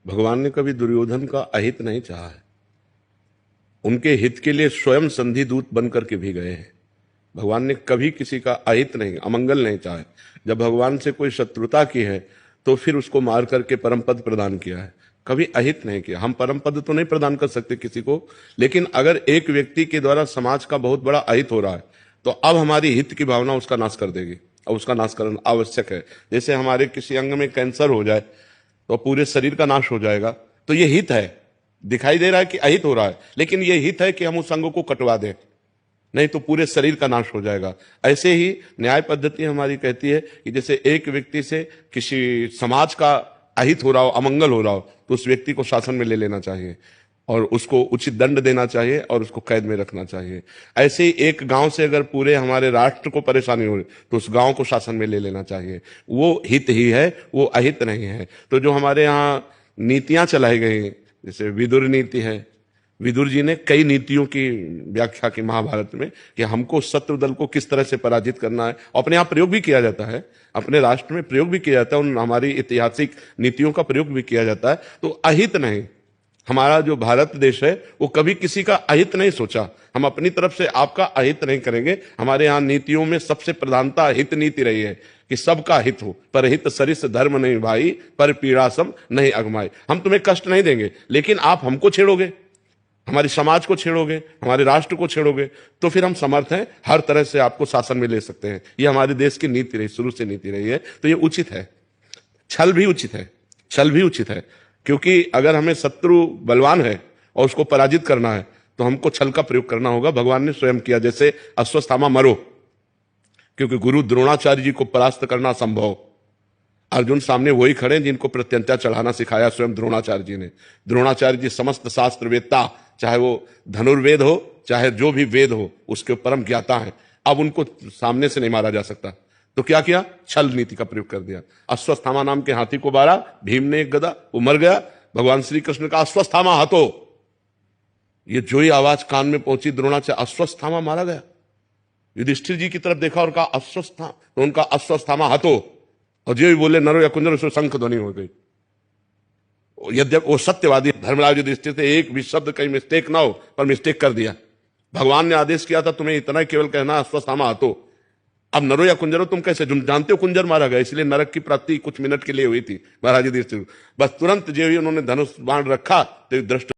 भगवान ने कभी दुर्योधन का अहित नहीं चाहा है। उनके हित के लिए स्वयं संधि दूत बनकर के भी गए हैं। भगवान ने कभी किसी का अहित नहीं, अमंगल नहीं चाहा। जब भगवान से कोई शत्रुता की है तो फिर उसको मार करके परम पद प्रदान किया है, कभी अहित नहीं किया। हम परम पद तो नहीं प्रदान कर सकते किसी को, लेकिन अगर एक व्यक्ति के द्वारा समाज का बहुत बड़ा अहित हो रहा है तो अब हमारी हित की भावना उसका नाश कर देगी, और उसका नाश करना आवश्यक है। जैसे हमारे किसी अंग में कैंसर हो जाए तो पूरे शरीर का नाश हो जाएगा, तो ये हित है। दिखाई दे रहा है कि अहित हो रहा है, लेकिन ये हित है कि हम उस अंग को कटवा दें, नहीं तो पूरे शरीर का नाश हो जाएगा। ऐसे ही न्याय पद्धति हमारी कहती है कि जैसे एक व्यक्ति से किसी समाज का अहित हो रहा हो, अमंगल हो रहा हो, तो उस व्यक्ति को शासन में ले लेना चाहिए और उसको उचित दंड देना चाहिए और उसको कैद में रखना चाहिए। ऐसे ही एक गांव से अगर पूरे हमारे राष्ट्र को परेशानी हो रही तो उस गांव को शासन में ले लेना चाहिए। वो हित ही है, वो अहित नहीं है। तो जो हमारे यहाँ नीतियां चलाई गई, जैसे विदुर नीति है, विदुर जी ने कई नीतियों की व्याख्या की महाभारत में कि हमको शत्रु दल को किस तरह से पराजित करना है। अपने यहाँ प्रयोग भी किया जाता है, अपने राष्ट्र में प्रयोग भी किया जाता है, उन हमारी ऐतिहासिक नीतियों का प्रयोग भी किया जाता है। तो अहित नहीं, हमारा जो भारत देश है वो कभी किसी का अहित नहीं सोचा। हम अपनी तरफ से आपका अहित नहीं करेंगे। हमारे यहाँ नीतियों में सबसे प्रधानता हित नीति रही है कि सबका हित हो। पर हित सरिस धर्म नहीं भाई, पर पीड़ा सम नहीं अगमाई। हम तुम्हें कष्ट नहीं देंगे, लेकिन आप हमको छेड़ोगे, हमारे समाज को छेड़ोगे, हमारे राष्ट्र को छेड़ोगे, तो फिर हम समर्थ हैं, हर तरह से आपको शासन में ले सकते हैं। ये हमारे देश की नीति रही, शुरू से नीति रही है। तो ये उचित है। छल भी उचित है, छल भी उचित है, क्योंकि अगर हमें शत्रु बलवान है और उसको पराजित करना है तो हमको छल का प्रयोग करना होगा। भगवान ने स्वयं किया, जैसे अश्वत्थामा मरो, क्योंकि गुरु द्रोणाचार्य जी को परास्त करना संभव। अर्जुन सामने वही खड़े जिनको प्रत्यंता चढ़ाना सिखाया स्वयं द्रोणाचार्य जी ने। द्रोणाचार्य जी समस्त शास्त्र वेत्ता, चाहे वो धनुर्वेद हो चाहे जो भी वेद हो, उसके परम ज्ञाता है। अब उनको सामने से नहीं मारा जा सकता, तो क्या किया? छल नीति का प्रयोग कर दिया। अश्वत्थामा नाम के हाथी को मारा, भीम ने एक गदा, वो मर गया। भगवान श्री कृष्ण का अश्वत्थामा हतो, ये जो ही आवाज कान में पहुंची द्रोणाचार्य, अश्वत्थामा मारा गया। युधिष्ठिर जी की तरफ देखा और कहा अश्वत्थामा, तो उनका अश्वत्थामा हतो, और जो ही बोले नरो या कुंजर, उसमें शंख ध्वनि हो गई। यद्यप वो सत्यवादी धर्मराज युधिष्ठिर थे, एक भी शब्द कहीं मिस्टेक ना हो, पर मिस्टेक कर दिया। भगवान ने आदेश किया था तुम्हें इतना केवल कहना अश्वत्थामा हतो। अब नरो या कुंजरो तुम कैसे जानते हो? कुंजर मारा गया, इसलिए नरक की प्राप्ति कुछ मिनट के लिए हुई थी महाराज युधिष्ठिर। बस तुरंत जो ही उन्होंने धनुष बाण रखा तो दृष्ट